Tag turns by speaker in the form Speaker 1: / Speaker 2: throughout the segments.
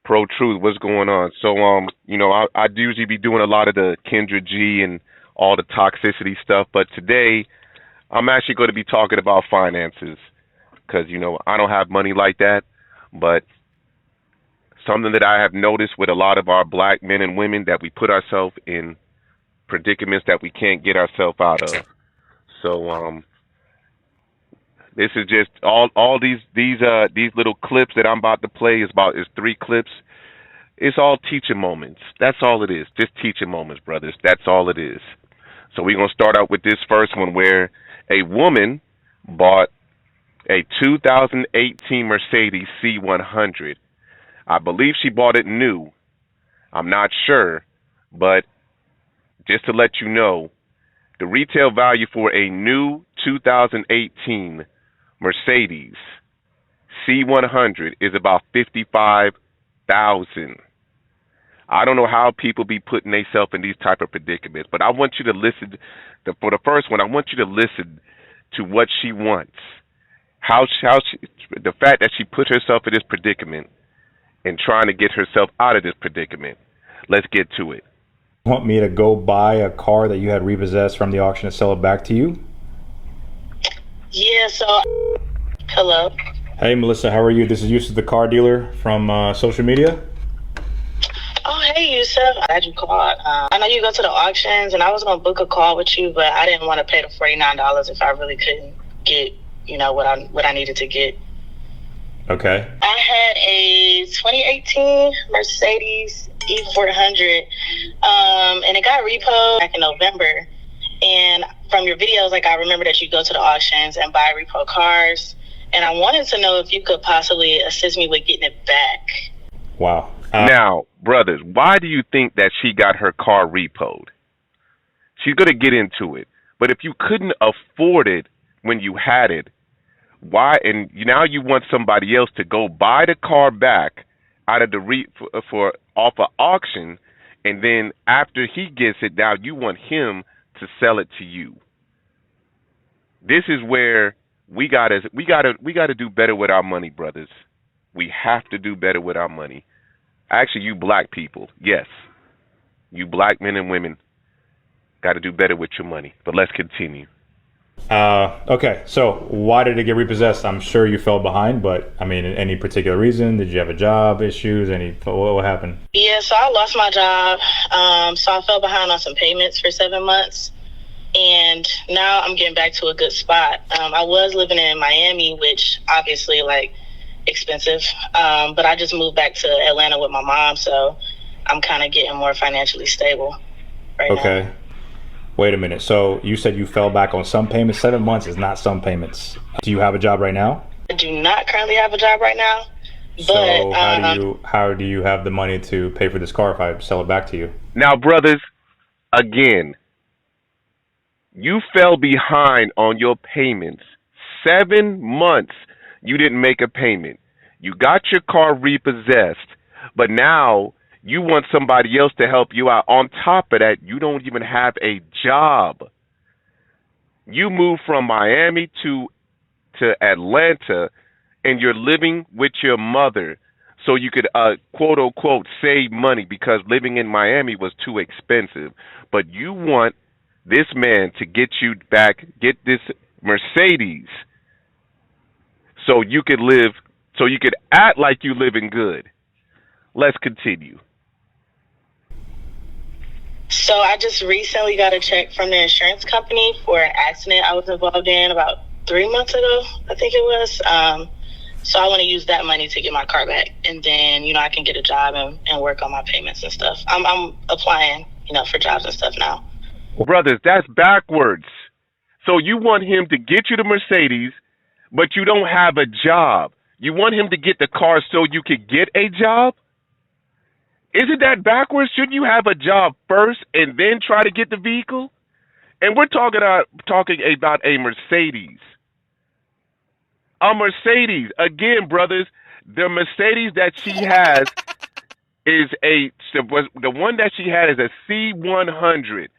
Speaker 1: Pro Truth, what's going on? So, I do usually be doing a lot of the Kendra G and all the toxicity stuff, but today I'm actually going to be talking about finances because, I don't have money like that, but something that I have noticed with a lot of our black men and women that we put ourselves in predicaments that we can't get ourselves out of. So, this is just all these little clips that I'm about to play is three clips. It's all teaching moments. That's all it is. Just teaching moments, brothers. That's all it is. So we're gonna start out with this first one where a woman bought a 2018 Mercedes C100. I believe she bought it new. I'm not sure, but just to let you know, the retail value for a new 2018 Mercedes C100 is about 55,000. I don't know how people be putting themselves in these type of predicaments, but I want you to listen. For the first one, I want you to listen to what she wants. The fact that she put herself in this predicament and trying to get herself out of this predicament. Let's get to it.
Speaker 2: Want me to go buy a car that you had repossessed from the auction and sell it back to you?
Speaker 3: Yeah, so, hello.
Speaker 2: Hey, Melissa, how are you? This is Yusuf, the car dealer from social media.
Speaker 3: Oh, hey, Yusuf. I'm glad you called. I know you go to the auctions, and I was going to book a call with you, but I didn't want to pay the $49 if I really couldn't get, what I needed to get.
Speaker 2: Okay.
Speaker 3: I had a 2018 Mercedes E400, and it got repoed back in November. And from your videos, I remember that you go to the auctions and buy repo cars. And I wanted to know if you could possibly assist me with getting it back.
Speaker 2: Wow.
Speaker 1: Now, brothers, why do you think that she got her car repoed? She's going to get into it. But if you couldn't afford it when you had it, why? And now you want somebody else to go buy the car back out of the off an auction, and then after he gets it, now you want him to sell it to you. This is where we gotta do better with our money, brothers. We have to do better with our money. Actually, you black people, yes, you black men and women got to do better with your money. But let's continue.
Speaker 2: Okay, so why did it get repossessed? I'm sure you fell behind, but I mean, any particular reason? Did you have a job issues? What happened?
Speaker 3: Yeah, so I lost my job. So I fell behind on some payments for 7 months. And now I'm getting back to a good spot. I was living in Miami, which obviously expensive. But I just moved back to Atlanta with my mom. So I'm kind of getting more financially stable right now.
Speaker 2: Okay. Wait a minute. So you said you fell back on some payments. 7 months is not some payments. Do you have a job right now?
Speaker 3: I do not currently have a job right now.
Speaker 2: So
Speaker 3: But
Speaker 2: how do you have the money to pay for this car if I sell it back to you?
Speaker 1: Now, brothers, again, you fell behind on your payments. 7 months you didn't make a payment. You got your car repossessed, but now you want somebody else to help you out. On top of that, you don't even have a job. You moved from Miami to Atlanta, and you're living with your mother so you could, quote unquote, save money because living in Miami was too expensive. But you want this man to get you back, get this Mercedes so you could act like you living good. Let's continue.
Speaker 3: So I just recently got a check from the insurance company for an accident I was involved in about 3 months ago, I think it was. So I want to use that money to get my car back. And then, I can get a job and work on my payments and stuff. I'm applying, for jobs and stuff now.
Speaker 1: Brothers, that's backwards. So you want him to get you the Mercedes, but you don't have a job. You want him to get the car so you could get a job? Isn't that backwards? Shouldn't you have a job first and then try to get the vehicle? And we're talking about a Mercedes. A Mercedes. Again, brothers, the Mercedes that she has is the one that she had is a C100,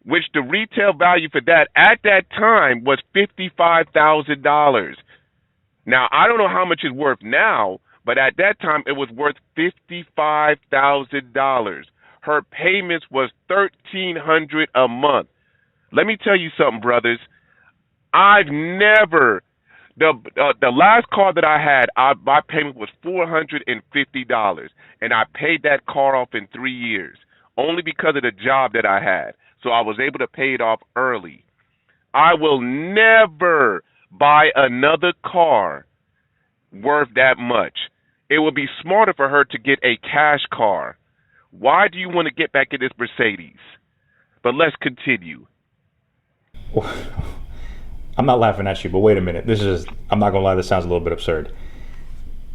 Speaker 1: which the retail value for that at that time was $55,000. Now, I don't know how much it's worth now, But at that time, it was worth $55,000. Her payments was $1,300 a month. Let me tell you something, brothers. I've never the last car that I had, my payment was $450, and I paid that car off in 3 years, only because of the job that I had. So I was able to pay it off early. I will never buy another car worth that much. It would be smarter for her to get a cash car. Why do you want to get back in this Mercedes? But let's continue.
Speaker 2: I'm not laughing at you, but wait a minute. I'm not going to lie, this sounds a little bit absurd.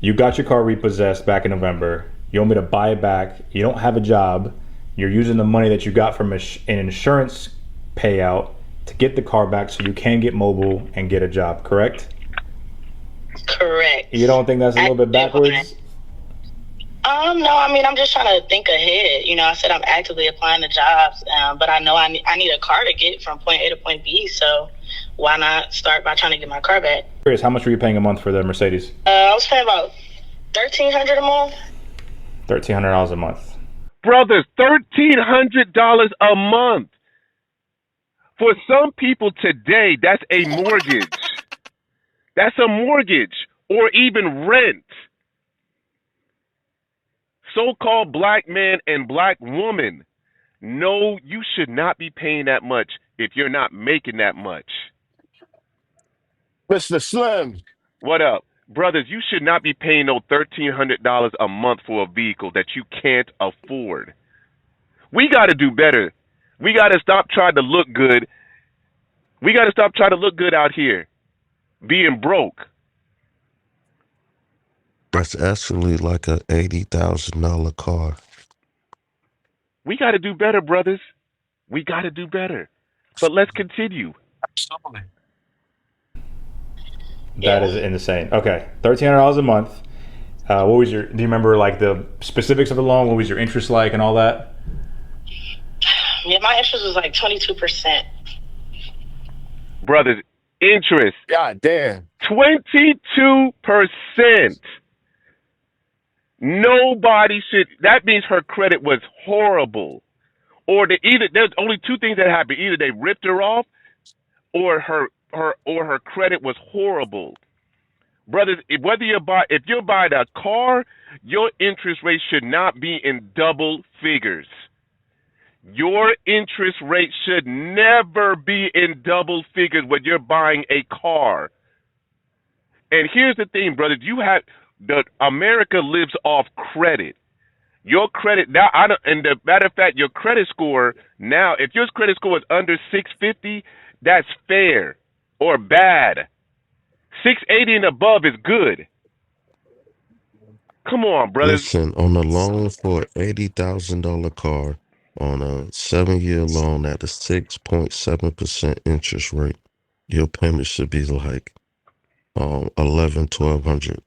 Speaker 2: You got your car repossessed back in November. You want me to buy it back. You don't have a job. You're using the money that you got from an insurance payout to get the car back so you can get mobile and get a job, correct?
Speaker 3: Correct.
Speaker 2: You don't think that's a little bit backwards?
Speaker 3: No, I mean, I'm just trying to think ahead. I said I'm actively applying to jobs, but I know I need a car to get from point A to point B, so why not start by trying to get my car back?
Speaker 2: Curious, how much were you paying a month for the Mercedes?
Speaker 3: I was paying about $1,300 a month.
Speaker 2: $1,300 a month.
Speaker 1: Brothers, $1,300 a month. For some people today, that's a mortgage. That's a mortgage or even rent. So-called black man and black woman, no, you should not be paying that much if you're not making that much.
Speaker 4: Mr. Slim.
Speaker 1: What up? Brothers, you should not be paying no $1,300 a month for a vehicle that you can't afford. We got to do better. We got to stop trying to look good. We got to stop trying to look good out here, being broke.
Speaker 5: That's actually like a $80,000 car.
Speaker 1: We got to do better, brothers. We got to do better. But let's continue.
Speaker 4: Absolutely.
Speaker 2: That is insane. Okay, $1,300 a month. What was do you remember like the specifics of the loan? What was your interest like and all that?
Speaker 3: Yeah, my interest was like 22%.
Speaker 1: Brothers, interest.
Speaker 4: God damn.
Speaker 1: 22%. Nobody should. That means her credit was horrible, or there's only two things that happened: either they ripped her off, or her credit was horrible. Brothers, if you're buying a car, your interest rate should not be in double figures. Your interest rate should never be in double figures when you're buying a car. And here's the thing, brothers: America lives off credit. Your credit now, and the matter of fact, your credit score now, if your credit score is under 650, that's fair or bad. 680 and above is good. Come on, brothers.
Speaker 5: Listen, on a loan for an $80,000 car on a 7-year loan at a 6.7% interest rate, your payment should be like $1,200.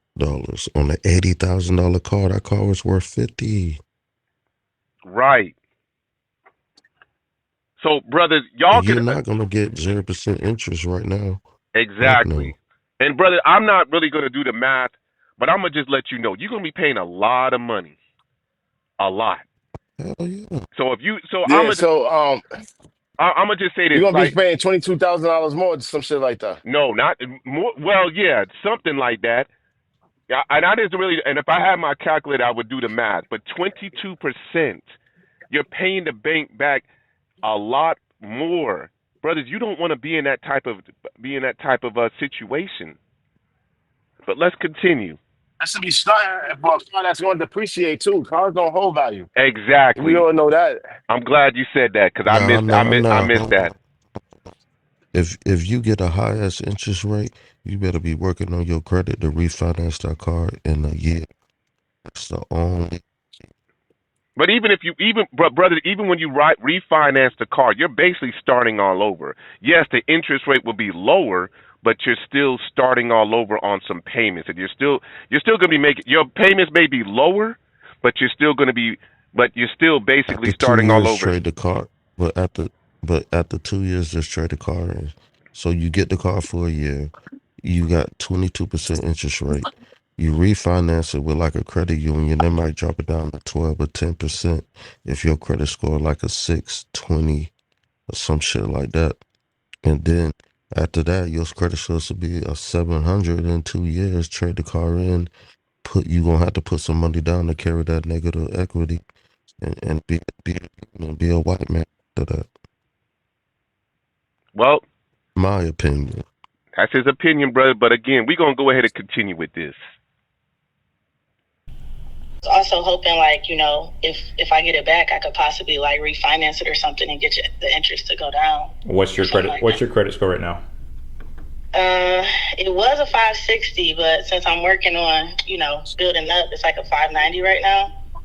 Speaker 5: On an $80,000 car, that car was worth $50,000.
Speaker 1: Right. So, brothers,
Speaker 5: You're not gonna get 0% interest right now.
Speaker 1: Exactly.
Speaker 5: No.
Speaker 1: And brother, I'm not really gonna do the math, but I'm gonna just let you know you're gonna be paying a lot of money, a lot.
Speaker 5: Hell yeah.
Speaker 1: So
Speaker 4: Yeah,
Speaker 1: I'm gonna just say this:
Speaker 4: you're gonna be paying $22,000 more, some shit like that.
Speaker 1: No, not more. Well, yeah, something like that. And I didn't really. And if I had my calculator, I would do the math. But 22%, you're paying the bank back a lot more, brothers. You don't want to be in that type of situation. But let's continue.
Speaker 4: That's to be starting for a car that's going to depreciate too. Cars don't hold value.
Speaker 1: Exactly.
Speaker 4: We all know that.
Speaker 1: I'm glad you said that because I missed that.
Speaker 5: If you get a high ass interest rate, you better be working on your credit to refinance that car in a year. That's the only.
Speaker 1: But brother, even when you refinance the car, you're basically starting all over. Yes, the interest rate will be lower, but you're still starting all over on some payments, and you're still going to be making your payments may be lower, but you're still basically starting all over.
Speaker 5: Trade the car, but after 2 years, just trade the car in. So you get the car for a year, you got 22% interest rate. You refinance it with like a credit union, they might drop it down to 12 or 10% if your credit score like a 620 or some shit like that. And then after that, your credit score should be a 700 in 2 years. Trade the car in. You gonna have to put some money down to carry that negative equity and be a white man after that.
Speaker 1: Well,
Speaker 5: My opinion.
Speaker 1: that's his opinion, brother. But again, we're gonna go ahead and continue with this.
Speaker 3: Also hoping, like, if I get it back, I could possibly like refinance it or something and get the interest to go down.
Speaker 2: What's your credit? What's your credit score right now?
Speaker 3: It was a 560, but since I'm working on, building up, it's like a 590 right now.
Speaker 2: How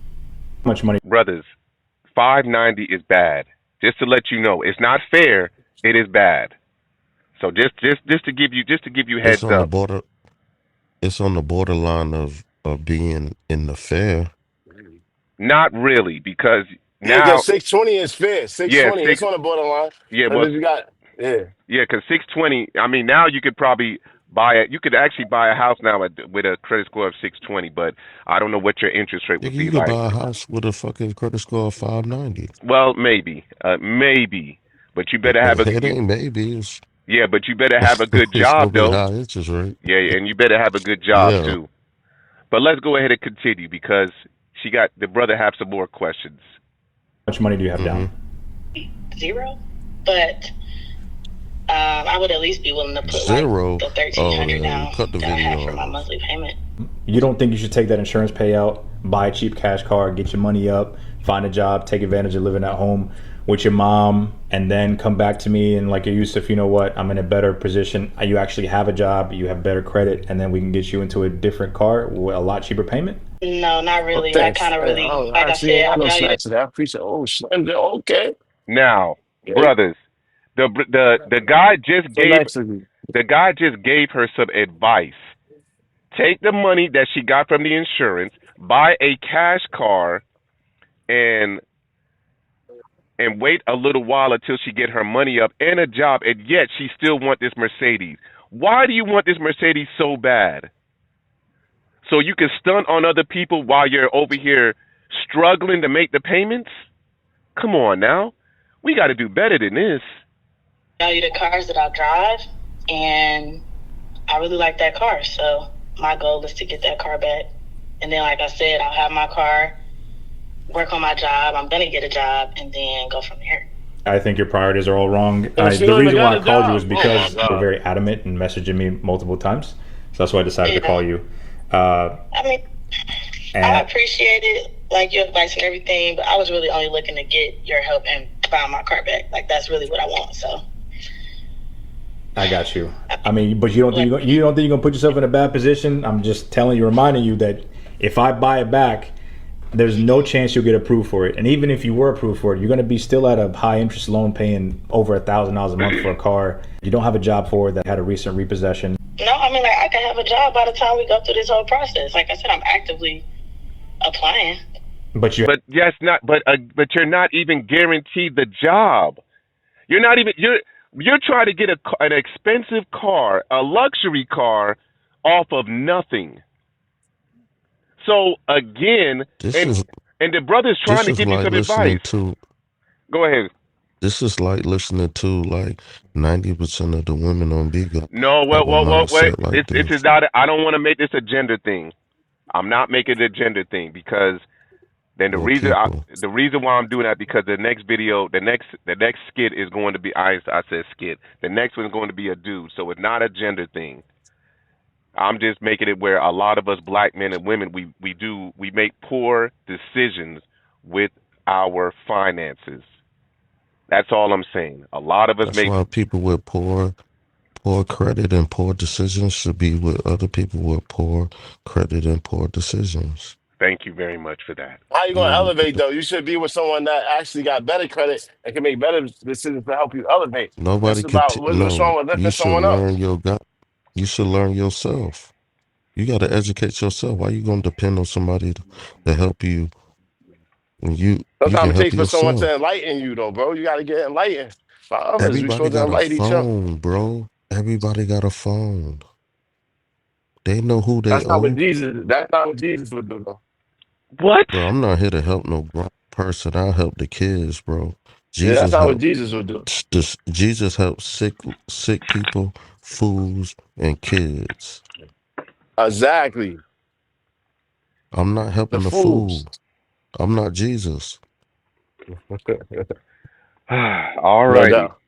Speaker 2: much money?
Speaker 1: Brothers, 590 is bad. Just to let you know, it's not fair. It is bad. So just to give you heads
Speaker 5: It's on
Speaker 1: up.
Speaker 5: the border. It's on the borderline of being in the fair.
Speaker 1: Not really, because
Speaker 4: Yeah,
Speaker 1: now,
Speaker 4: because 620 is fair. 620,
Speaker 1: Yeah,
Speaker 4: it's on the borderline.
Speaker 1: yeah,
Speaker 4: But
Speaker 1: but
Speaker 4: if you got, yeah.
Speaker 1: yeah, because 620. I mean, now you could probably buy it. You could actually buy a house now with a credit score of 620. But I don't know what your interest rate would
Speaker 5: Nigga,
Speaker 1: be
Speaker 5: you could
Speaker 1: like.
Speaker 5: buy a house with a fucking credit score of 590.
Speaker 1: Well, maybe, but you better have
Speaker 5: It ain't maybe.
Speaker 1: but you better have a good
Speaker 5: It's gonna
Speaker 1: job
Speaker 5: be
Speaker 1: though.
Speaker 5: high interest rate.
Speaker 1: Yeah, and you better have a good job
Speaker 5: Yeah.
Speaker 1: too. But let's go ahead and continue because the brother have some more questions.
Speaker 2: How much money do you have down?
Speaker 3: Zero, but I would at least be willing to put
Speaker 5: Zero?
Speaker 3: like the $1,300 down
Speaker 5: cut the
Speaker 3: that I
Speaker 5: video
Speaker 3: have for my
Speaker 5: off.
Speaker 3: monthly payment.
Speaker 2: You don't think you should take that insurance payout, buy a cheap cash car, get your money up, find a job, take advantage of living at home with your mom, and then come back to me and like, Yusuf, you know what? I'm in a better position. You actually have a job, you have better credit, and then we can get you into a different car with a lot cheaper payment?
Speaker 3: No, not really. I
Speaker 4: Thanks.
Speaker 3: kind of really, like I
Speaker 4: see,
Speaker 3: said,
Speaker 4: I
Speaker 3: I
Speaker 4: know
Speaker 3: value
Speaker 4: snacks today. I appreciate. Oh, Slender. Okay.
Speaker 1: Now,
Speaker 4: Yeah.
Speaker 1: brothers, the guy just
Speaker 4: So nice of you.
Speaker 1: gave her some advice. Take the money that she got from the insurance, buy a cash car, and wait a little while until she get her money up and a job, and yet she still want this Mercedes. Why do you want this Mercedes so bad? So you can stunt on other people while you're over here struggling to make the payments? Come on now. We got to do better than this.
Speaker 3: value the cars that I drive, and I really like that car. So my goal is to get that car back. And then, like I said, I'll have my car, work on my job. I'm going to get a job, and then go from there.
Speaker 2: I think your priorities are all wrong.
Speaker 4: she
Speaker 2: The
Speaker 4: don't
Speaker 2: reason
Speaker 4: even
Speaker 2: why I
Speaker 4: got a
Speaker 2: called you
Speaker 4: job.
Speaker 2: was because
Speaker 4: Oh, my
Speaker 2: you were
Speaker 4: God.
Speaker 2: very adamant and messaging me multiple times. So that's why I decided to
Speaker 3: Yeah.
Speaker 2: call you.
Speaker 3: I mean, I
Speaker 2: And
Speaker 3: appreciate it, like your advice and everything, but I was really only looking to get your help and find my car back. Like, that's really what I want. So
Speaker 2: I got you. I mean, but you don't think you're gonna put yourself in a bad position? I'm just telling you, reminding you that if I buy it back, there's no chance you'll get approved for it. And even if you were approved for it, you're gonna be still at a high interest loan, paying over $1,000 a month for a car you don't have a job for that had a recent repossession.
Speaker 3: no, I mean, like, I can have a job by the time we go through this whole process. Like I said, I'm actively applying.
Speaker 2: But you
Speaker 1: But yes, not. But you're not even guaranteed the job. You're not even. You're trying to get an expensive car, a luxury car, off of nothing. So again,
Speaker 5: This
Speaker 1: and
Speaker 5: is
Speaker 1: and the brother's trying
Speaker 5: this
Speaker 1: to
Speaker 5: is
Speaker 1: give you
Speaker 5: like
Speaker 1: some
Speaker 5: listening
Speaker 1: advice.
Speaker 5: to
Speaker 1: Go ahead.
Speaker 5: this is like listening to like 90% of the women on Bigo
Speaker 1: No,
Speaker 5: have a
Speaker 1: wait.
Speaker 5: mindset like
Speaker 1: This is
Speaker 5: this.
Speaker 1: not. I don't want to make this a gender thing. I'm not making it a gender thing because then
Speaker 5: Or people.
Speaker 1: the reason why I'm doing that because the next video, the next skit is going to be I said skit. The next one is going to be a dude, so it's not a gender thing. I'm just making it where a lot of us black men and women we make poor decisions with our finances. That's all I'm saying. A lot of us
Speaker 5: That's
Speaker 1: make.
Speaker 5: why people with poor credit and poor decisions should be with other people with poor credit and poor decisions.
Speaker 1: Thank you very much for that.
Speaker 4: How you gonna
Speaker 5: Yeah.
Speaker 4: elevate though? You should be with someone that actually got better credit and can make better decisions to help you elevate.
Speaker 5: Nobody
Speaker 4: It's
Speaker 5: can
Speaker 4: about what's
Speaker 5: no.
Speaker 4: wrong with lifting
Speaker 5: You should
Speaker 4: someone up.
Speaker 5: learn you should learn yourself. You got to educate yourself. Why you gonna depend on somebody to help you when you can
Speaker 4: Sometimes it
Speaker 5: help
Speaker 4: takes for someone
Speaker 5: yourself?
Speaker 4: to enlighten you though, bro. You gotta get enlightened by others. We
Speaker 5: Everybody
Speaker 4: supposed to
Speaker 5: got a
Speaker 4: enlighten each other.
Speaker 5: phone, bro. Everybody got a phone. They know who they
Speaker 4: That's not what
Speaker 5: owe.
Speaker 4: Jesus. That's not what Jesus would do, though.
Speaker 1: What?
Speaker 5: Bro, I'm not here to help no grown person. I help the kids, bro.
Speaker 4: Yeah, that's
Speaker 5: Jesus
Speaker 4: not what
Speaker 5: help.
Speaker 4: Jesus would do.
Speaker 5: Jesus helps sick people, fools, and kids.
Speaker 4: Exactly.
Speaker 5: I'm not
Speaker 4: The
Speaker 5: helping the fool.
Speaker 4: fools.
Speaker 5: I'm not Jesus.
Speaker 1: All
Speaker 4: No
Speaker 1: righty.
Speaker 4: doubt.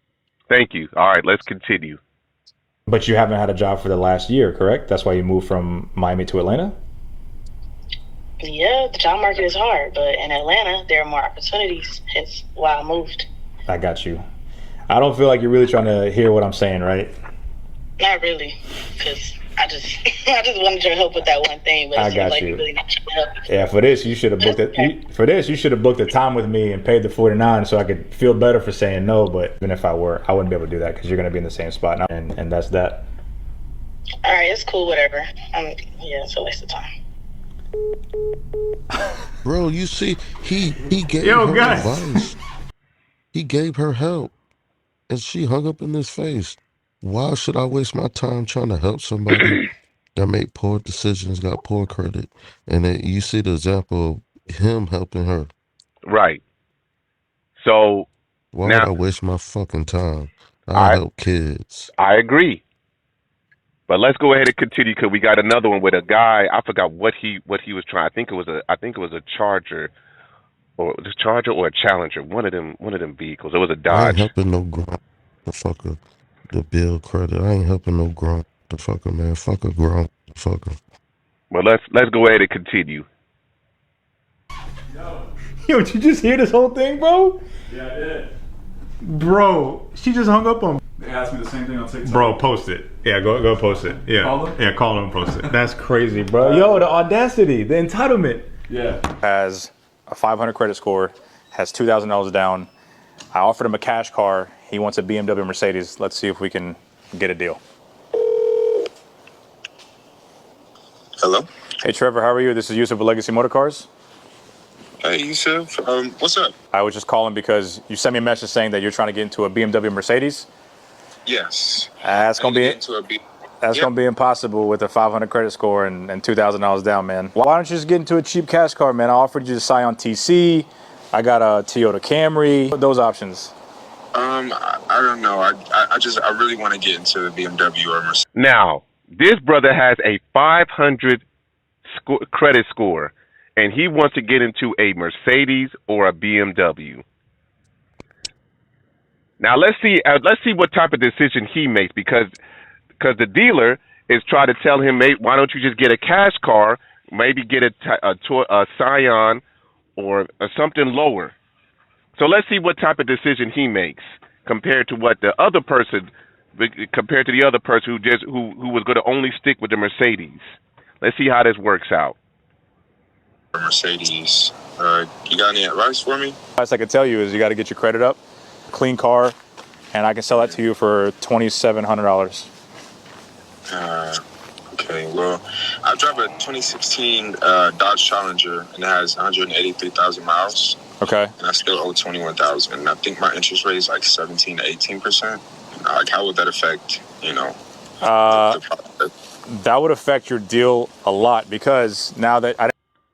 Speaker 1: Thank you. All right, let's continue.
Speaker 2: But you haven't had a job for the last year, correct? That's why you moved from Miami to Atlanta?
Speaker 3: Yeah, the job market is hard, but in Atlanta, there are more opportunities. Hence why I moved.
Speaker 2: I got you. I don't feel like you're really trying to hear what I'm saying, right?
Speaker 3: Not really, because I just I just wanted your help with that one thing, but it
Speaker 2: I
Speaker 3: seems
Speaker 2: got
Speaker 3: like
Speaker 2: you.
Speaker 3: you're really not trying to help.
Speaker 2: Yeah, for this you should have booked it. For this you should have booked the time with me and paid the $49 so I could feel better for saying no. But even if I were, I wouldn't be able to do that because you're going to be in the same spot now, and that's that.
Speaker 3: All right, it's cool, whatever. Yeah, it's a waste of time.
Speaker 5: Bro, you see, he gave
Speaker 2: Yo,
Speaker 5: her
Speaker 2: guys.
Speaker 5: advice. He gave her help. And she hung up in his face. Why should I waste my time trying to help somebody that made poor decisions, got poor credit? And then you see the example of him helping her.
Speaker 1: Right. So
Speaker 5: Why
Speaker 1: now
Speaker 5: would I waste my fucking time? I help kids.
Speaker 1: I agree. But let's go ahead and continue because we got another one with a guy. I forgot what he was trying. I think it was a Charger, or the Charger or a Challenger. One of them vehicles. It was a
Speaker 5: I ain't
Speaker 1: Dodge.
Speaker 5: helping no grown motherfucker to build credit. I ain't helping no grown motherfucker, man. Fuck a grown motherfucker.
Speaker 1: But let's go ahead and continue.
Speaker 2: Yo, did you just hear this whole thing, bro?
Speaker 6: Yeah, I did.
Speaker 2: Bro, she just hung up on me.
Speaker 6: They asked me the same thing on TikTok.
Speaker 2: Bro, post it. Yeah, go post it. Yeah.
Speaker 6: Call them?
Speaker 2: Yeah, call them and post it. That's crazy, bro. Yo, the audacity, the entitlement.
Speaker 6: Yeah.
Speaker 2: Has a 500 credit score, has $2,000 down. I offered him a cash car. He wants a BMW Mercedes. Let's see if we can get a deal.
Speaker 7: Hello?
Speaker 2: Hey, Trevor, how are you? This is Yusuf of Legacy Motor Cars.
Speaker 7: Hey, Yusuf. What's up?
Speaker 2: I was just calling because you sent me a message saying that you're trying to get into a BMW Mercedes.
Speaker 7: Yes.
Speaker 2: That's gonna be
Speaker 7: Into a
Speaker 2: gonna be impossible with a 500 credit score and $2,000 down, man. Why don't you just get into a cheap cash car, man? I offered you the Scion TC. I got a Toyota Camry. Those options.
Speaker 7: I don't know. I really want to get into the BMW or Mercedes.
Speaker 1: Now, this brother has a 500 credit score, and he wants to get into a Mercedes or a BMW. Now let's see what type of decision he makes because the dealer is trying to tell him, mate, why don't you just get a cash car, maybe get a Scion or something lower. So let's see what type of decision he makes compared to the other person who was going to only stick with the Mercedes. Let's see how this works out.
Speaker 7: Mercedes. You got any advice for me?
Speaker 2: Best I can tell you is you got to get your credit up, clean car, and I can sell that to you for $2,700.
Speaker 7: Okay, well, I drive a 2016 Dodge Challenger, and it has 183,000 miles.
Speaker 2: Okay.
Speaker 7: And I still owe 21,000. And I think my interest rate is like 17 to 18%. Like, how would that affect,
Speaker 2: That would affect your deal a lot because now that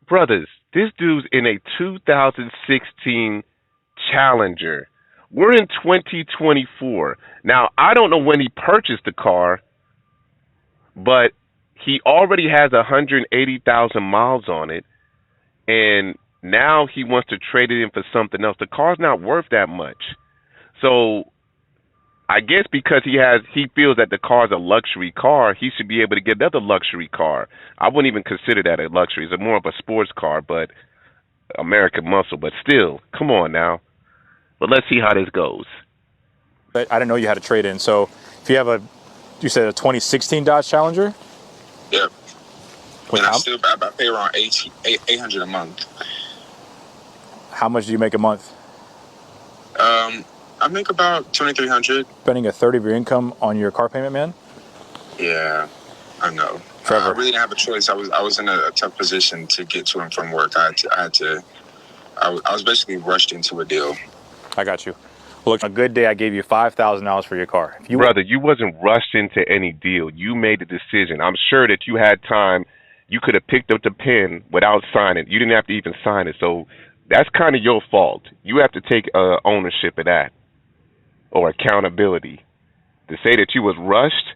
Speaker 1: Brothers, this dude's in a 2016 Challenger. We're in 2024. Now, I don't know when he purchased the car, but he already has 180,000 miles on it, and now he wants to trade it in for something else. The car's not worth that much. So I guess because he feels that the car's a luxury car, he should be able to get another luxury car. I wouldn't even consider that a luxury. It's more of a sports car, but American muscle. But still, come on now. But let's see how this goes.
Speaker 2: I didn't know you had a trade in. So if you have you said a 2016 Dodge Challenger?
Speaker 7: Yep.
Speaker 2: Wait,
Speaker 7: And I pay around $800 a month.
Speaker 2: how much do you make a month?
Speaker 7: I make about $2,300.
Speaker 2: Spending a third of your income on your car payment, man?
Speaker 7: Yeah, I know.
Speaker 2: Trevor.
Speaker 7: I really didn't have a choice. I was in a tough position to get to and from work. I was basically rushed into a deal.
Speaker 2: I got you. Look, a good day, I gave you $5,000 for your car. If you
Speaker 1: Brother, you wasn't rushed into any deal. You made the decision. I'm sure that you had time. You could have picked up the pen without signing. You didn't have to even sign it. So that's kind of your fault. You have to take ownership of that or accountability. To say that you was rushed,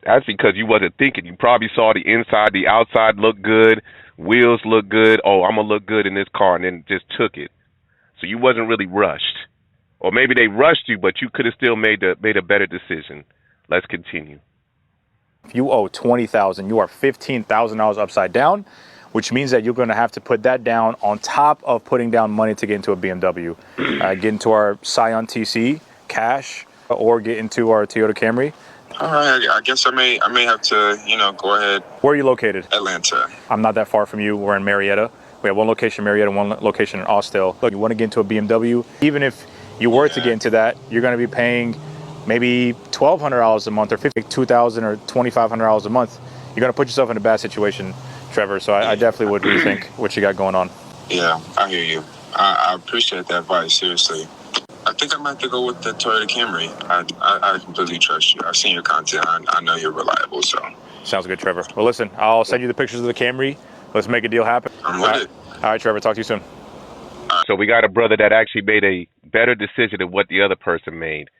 Speaker 1: that's because you wasn't thinking. You probably saw the inside, the outside look good, wheels look good. Oh, I'm going to look good in this car, and then just took it. So you wasn't really rushed. Or maybe they rushed you, but you could have still made a better decision. Let's continue.
Speaker 2: If you owe $20,000, you are $15,000 upside down, which means that you're going to have to put that down on top of putting down money to get into a BMW. Get into our Scion TC, cash, or get into our Toyota Camry.
Speaker 7: All right, I guess I may have to, go ahead.
Speaker 2: Where are you located?
Speaker 7: Atlanta.
Speaker 2: I'm not that far from you. We're in Marietta. We have one location in Marietta, one location in Austell. Look, you want to get into a BMW, even if you were to get into that, you're going to be paying maybe $1,200 a month or $2,000 or $2,500 a month. You're going to put yourself in a bad situation, Trevor. So I definitely would rethink what you got going on.
Speaker 7: Yeah, I hear you. I appreciate that advice, seriously. I think I might have to go with the Toyota Camry. I completely trust you. I've seen your content. I know you're reliable, so.
Speaker 2: Sounds good, Trevor. Well, listen, I'll send you the pictures of the Camry. Let's make a deal happen.
Speaker 7: I'm with it.
Speaker 2: All right, Trevor. Talk to you soon.
Speaker 1: So we got a brother that actually made a better decision than what the other person made.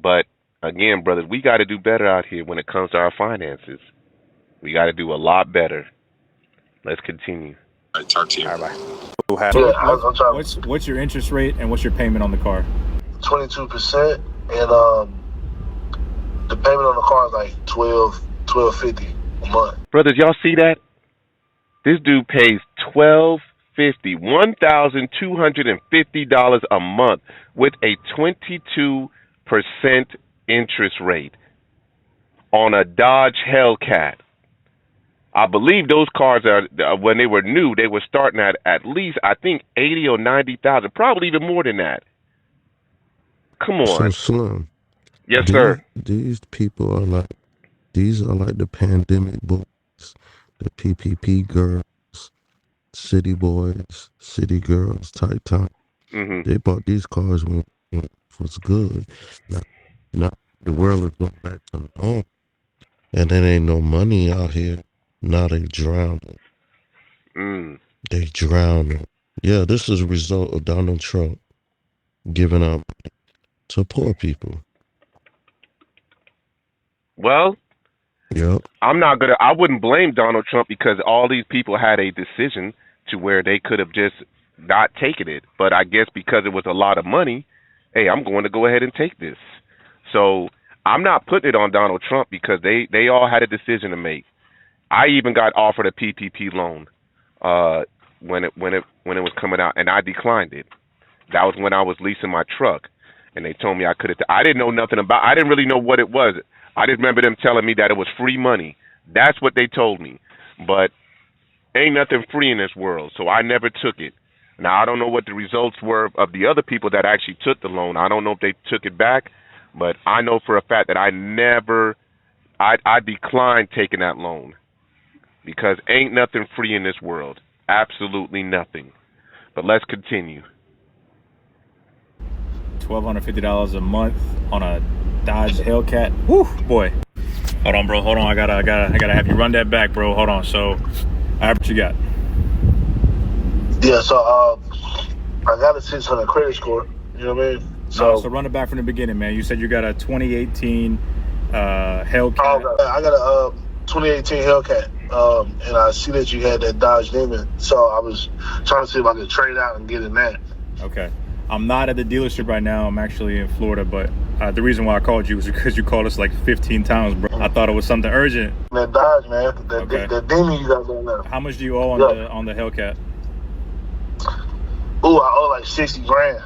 Speaker 1: But again, brothers, we got to do better out here when it comes to our finances. We got to do a lot better. Let's continue.
Speaker 7: All right, talk to you.
Speaker 2: All right, bye. What's your interest rate and what's your payment on the car?
Speaker 8: 22%, and the payment on the car is like $12.50 a month.
Speaker 1: Brothers, y'all see that? This dude pays $1,250 a month with a 22% interest rate on a Dodge Hellcat. I believe those cars are, when they were new, they were starting at least, I think, 80 or 90,000, probably even more than that. Come on.
Speaker 5: So Slim.
Speaker 1: Yes, sir.
Speaker 5: These people are like the pandemic boys, the PPP girls, city boys, city girls type time.
Speaker 1: Mm-hmm.
Speaker 5: They bought these cars when it was good. Now the world is going back to normal, and there ain't no money out here. Now they drowning. They drowning. Yeah, this is a result of Donald Trump giving out money to poor people.
Speaker 1: Well,
Speaker 5: yep.
Speaker 1: I wouldn't blame Donald Trump because all these people had a decision to where they could have just not taken it. But I guess because it was a lot of money, hey, I'm going to go ahead and take this. So I'm not putting it on Donald Trump because they all had a decision to make. I even got offered a PPP loan when it was coming out, and I declined it. That was when I was leasing my truck, and they told me I could have. I didn't know nothing about. I didn't really know what it was. I just remember them telling me that it was free money. That's what they told me. But ain't nothing free in this world, so I never took it. Now I don't know what the results were of the other people that actually took the loan. I don't know if they took it back, but I know for a fact that I declined taking that loan. Because ain't nothing free in this world. Absolutely nothing. But let's continue.
Speaker 2: $1,250 a month on a Dodge Hellcat. Woo, boy. Hold on, bro. Hold on. I gotta have you run that back, bro. Hold on. So, what you got?
Speaker 8: Yeah. So I got a 600 credit score. You know what I mean?
Speaker 2: So run it back from the beginning, man. You said you got a 2018 Hellcat.
Speaker 8: I got a 2018 Hellcat. And I see that you had that Dodge Demon, so I was trying to see if I could trade out and get in that.
Speaker 2: Okay. I'm not at the dealership right now. I'm actually in Florida, but the reason why I called you was because you called us like 15 times, bro. I thought it was something urgent.
Speaker 8: That Dodge, man. That Demon you got on there.
Speaker 2: How much do you owe on the Hellcat?
Speaker 8: Ooh, I owe like $60,000.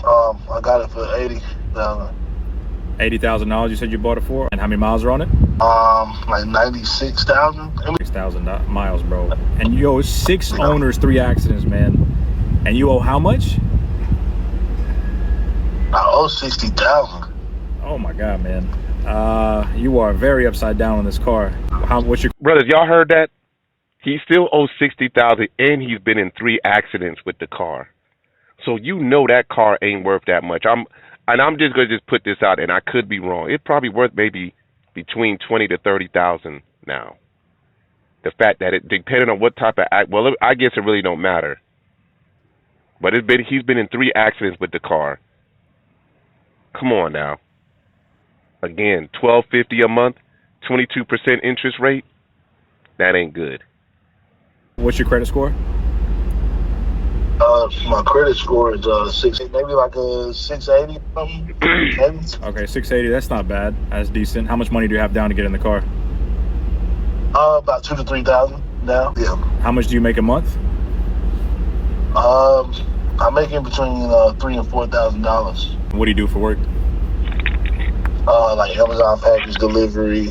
Speaker 8: I got it for $80,000.
Speaker 2: $80,000 you said you bought it for? And how many miles are on it?
Speaker 8: Like 96,000.
Speaker 2: 6,000 miles, bro. And you owe 6 owners, 3 accidents, man. And you owe how much?
Speaker 8: I owe $60,000.
Speaker 2: Oh my God, man. You are very upside down on this car. What's your
Speaker 1: brothers? Y'all heard that? He still owes $60,000, and he's been in 3 accidents with the car. So you know that car ain't worth that much. I'm just gonna just put this out, and I could be wrong. It's probably worth maybe between 20 to 30,000 now. The fact that it depending on what type of I guess it really don't matter. But he's been in 3 accidents with the car. Come on now. Again, $1,250 a month, 22% interest rate. That ain't good.
Speaker 2: What's your credit score?
Speaker 8: My credit score is 6, maybe like a 680 something.
Speaker 2: Okay, 680. That's not bad. That's decent. How much money do you have down to get in the car?
Speaker 8: About 2,000 to 3,000 now. Yeah.
Speaker 2: How much do you make a month?
Speaker 8: I'm making between $3,000 and $4,000.
Speaker 2: What do you do for work?
Speaker 8: Like Amazon package delivery,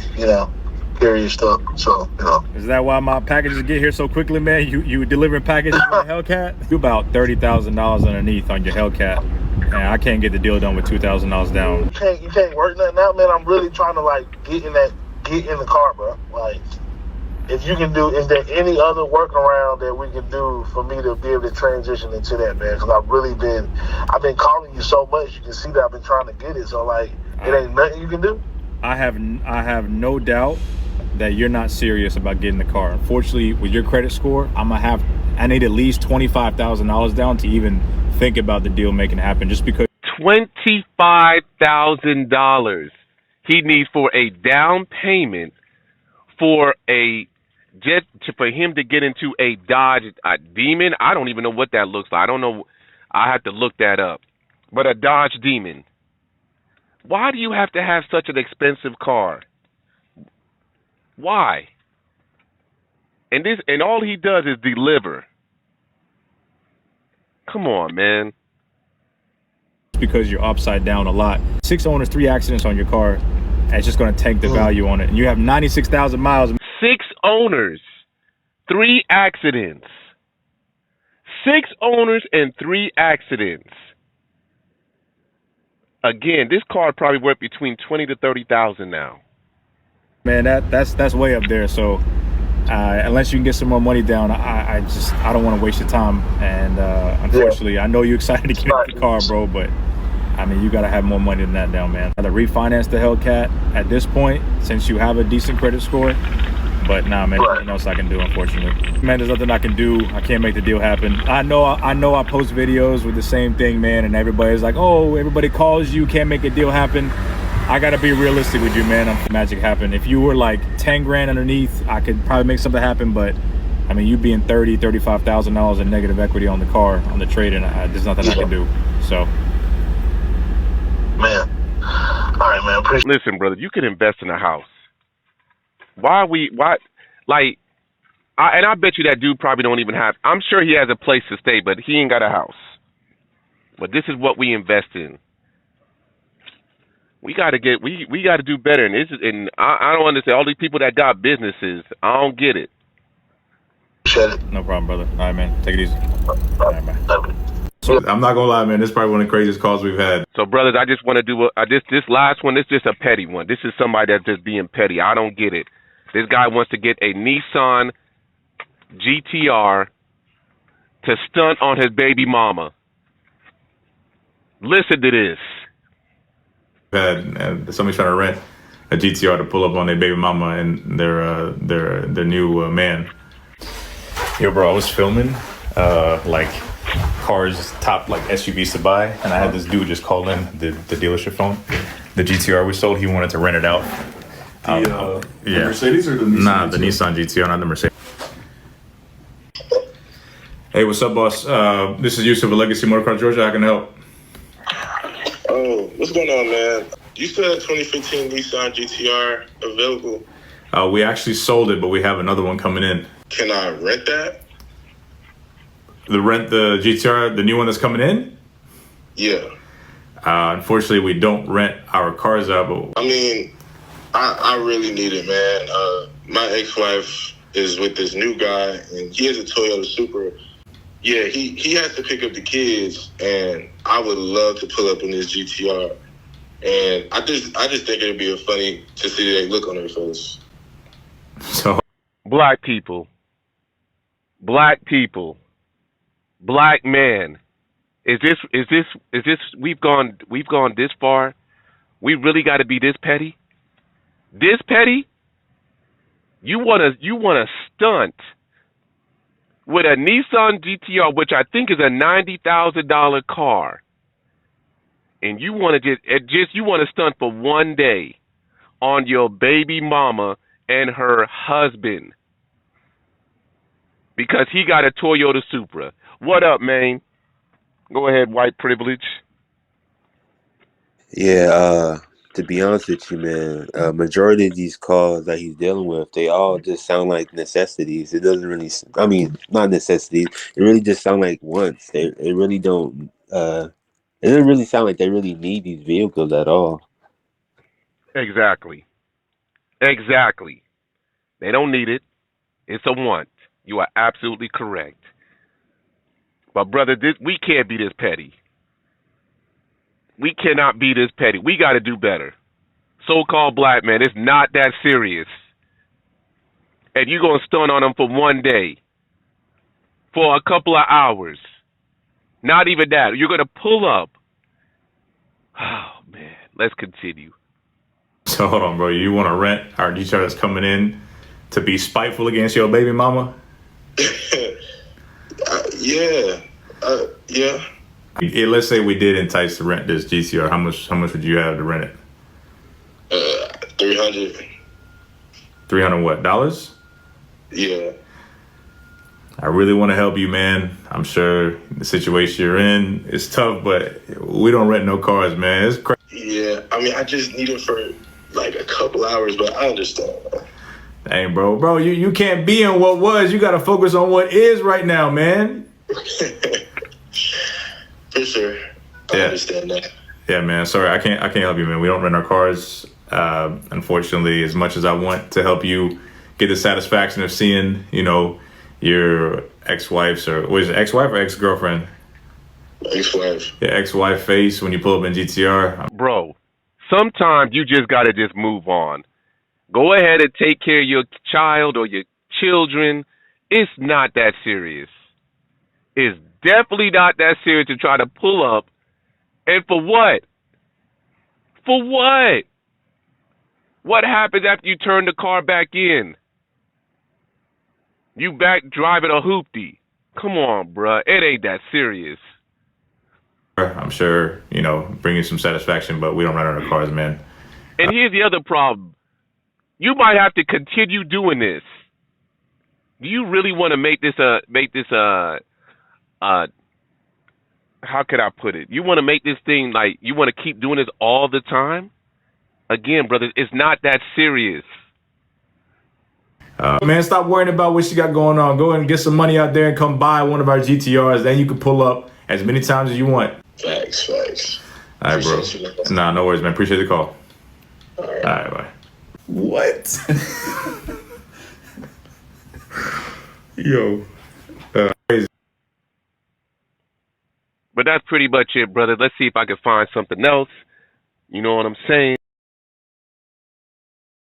Speaker 8: carrier stuff. So,
Speaker 2: Is that why my packages get here so quickly, man? You delivering packages with a Hellcat? You about $30,000 underneath on your Hellcat, and I can't get the deal done with $2,000 down.
Speaker 8: You can't work nothing out, man. I'm really trying to get in the car, bro. Like, if you can is there any other workaround that we can do for me to be able to transition into that, man? Because I've been calling you so much. You can see that I've been trying to get it. So it ain't nothing you can do.
Speaker 2: I have no doubt that you're not serious about getting the car. Unfortunately, with your credit score, I need at least $25,000 down to even think about the deal making it happen. Just because
Speaker 1: $25,000 he needs for a down payment for him to get into a Dodge Demon. I don't even know what that looks like. I don't know. I have to look that up. But a Dodge Demon. Why do you have to have such an expensive car? Why? And all he does is deliver. Come on, man.
Speaker 2: Because you're upside down a lot. 6 owners, 3 accidents on your car. And it's just going to tank the value on it. And you have 96,000 miles.
Speaker 1: 6 owners, 3 accidents. 6 owners and 3 accidents. Again, this car probably worth between 20 to 30,000 now.
Speaker 2: Man, that's way up there. So unless you can get some more money down, I don't want to waste your time. And unfortunately, I know you're excited to get the car, bro, but I mean, you got to have more money than that down, man. Either refinance the Hellcat at this point, since you have a decent credit score. But nah, man, there's nothing else I can do, unfortunately. Man, there's nothing I can do. I can't make the deal happen. I know I post videos with the same thing, man, and everybody's like, oh, everybody calls you, can't make a deal happen. I got to be realistic with you, man. Magic happen. If you were like 10 grand underneath, I could probably make something happen, but I mean, you being $35,000 in negative equity on the car, on the trade-in, there's nothing I can do, so.
Speaker 8: Man. All right, man.
Speaker 1: Listen, brother, you can invest in a house. I bet you that dude probably don't even have, I'm sure he has a place to stay, but he ain't got a house. But this is what we invest in. We got to do better. And I don't understand all these people that got businesses. I don't get it.
Speaker 2: No problem, brother. All right, man. Take it easy. All right, man. So, I'm not gonna lie, man. This is probably one of the craziest calls we've had.
Speaker 1: So, brothers, I just want to do this last one. This is just a petty one. This is somebody that's just being petty. I don't get it. This guy wants to get a Nissan GTR to stunt on his baby mama. Listen to this.
Speaker 2: Somebody's trying to rent a GTR to pull up on their baby mama and their new man. Yo, bro, I was filming cars, top SUVs to buy, and I had this dude just call in the dealership phone. The GTR we sold, he wanted to rent it out.
Speaker 6: The Mercedes or the Nissan?
Speaker 2: Nah, the Nissan GTR, not the Mercedes. Hey, what's up, boss? This is Yusuf of Legacy Motorcar Georgia. How can I help?
Speaker 7: Oh, what's going on, man? You still have 2015 Nissan GTR available?
Speaker 2: We actually sold it, but we have another one coming in.
Speaker 7: Can I rent that?
Speaker 2: The GTR, the new one that's coming in?
Speaker 7: Yeah.
Speaker 2: Unfortunately, we don't rent our cars out. But
Speaker 7: I mean, I really need it, man. My ex-wife is with this new guy, and he has a Toyota Supra. Yeah, he has to pick up the kids, and I would love to pull up in this GTR. And I just think it'd be funny to see that look on their face.
Speaker 2: So,
Speaker 1: black people, black men, Is this we've gone this far? We really got to be this petty? This petty? You wanna stunt with a Nissan GTR, which I think is a $90,000 car, and you want to you want to stunt for one day on your baby mama and her husband because he got a Toyota Supra. What up, man? Go ahead, white privilege.
Speaker 9: Yeah, to be honest with you, man, majority of these calls that he's dealing with, they all just sound like necessities. It doesn't really, I mean, not necessities. It really just sound like wants. They really don't. It doesn't really sound like they really need these vehicles at all.
Speaker 1: Exactly. They don't need it. It's a want. You are absolutely correct. But brother, we can't be this petty. We cannot be this petty. We got to do better. So-called black man, it's not that serious. And you're going to stun on them for one day, for a couple of hours. Not even that. You're going to pull up. Oh, man. Let's continue.
Speaker 2: So hold on, bro. You want to rent our GTR that's coming in to be spiteful against your baby mama?
Speaker 7: Yeah. Yeah.
Speaker 2: Let's say we did entice to rent this GTR. How much would you have to rent it?
Speaker 7: 300.
Speaker 2: 300 what? Dollars?
Speaker 7: Yeah.
Speaker 2: I really want to help you, man. I'm sure the situation you're in is tough, but we don't rent no cars, man. It's crazy.
Speaker 7: Yeah. I mean, I just need it for like a couple hours, but I understand.
Speaker 2: Dang, bro, you can't be in what was. You got to focus on what is right now, man.
Speaker 7: For sure. I understand that.
Speaker 2: Yeah, man. Sorry, I can't help you, man. We don't rent our cars. Unfortunately, as much as I want to help you get the satisfaction of seeing, your ex-wife's or was it ex-wife or ex-girlfriend?
Speaker 7: Ex-wife.
Speaker 2: Yeah, ex-wife face when you pull up in GTR.
Speaker 1: Bro, sometimes you just got to just move on. Go ahead and take care of your child or your children. It's not that serious. It's definitely not that serious to try to pull up. And for what? For what? What happens after you turn the car back in? You back driving a hoopty. Come on, bruh. It ain't that serious.
Speaker 2: I'm sure, bringing some satisfaction, but we don't rent our cars, man.
Speaker 1: And here's the other problem. You might have to continue doing this. Do you really want to make this how could I put it? You want to make this thing like you want to keep doing this all the time? Again, brother, it's not that serious.
Speaker 2: Man, stop worrying about what you got going on. Go ahead and get some money out there and come buy one of our GTRs. Then you can pull up as many times as you want.
Speaker 7: Facts.
Speaker 2: All right, bro. Nah, no worries, man. Appreciate the call.
Speaker 7: All right,
Speaker 2: bye.
Speaker 6: What? Yo.
Speaker 2: Crazy.
Speaker 1: But that's pretty much it, brother. Let's see if I can find something else. You know what I'm saying?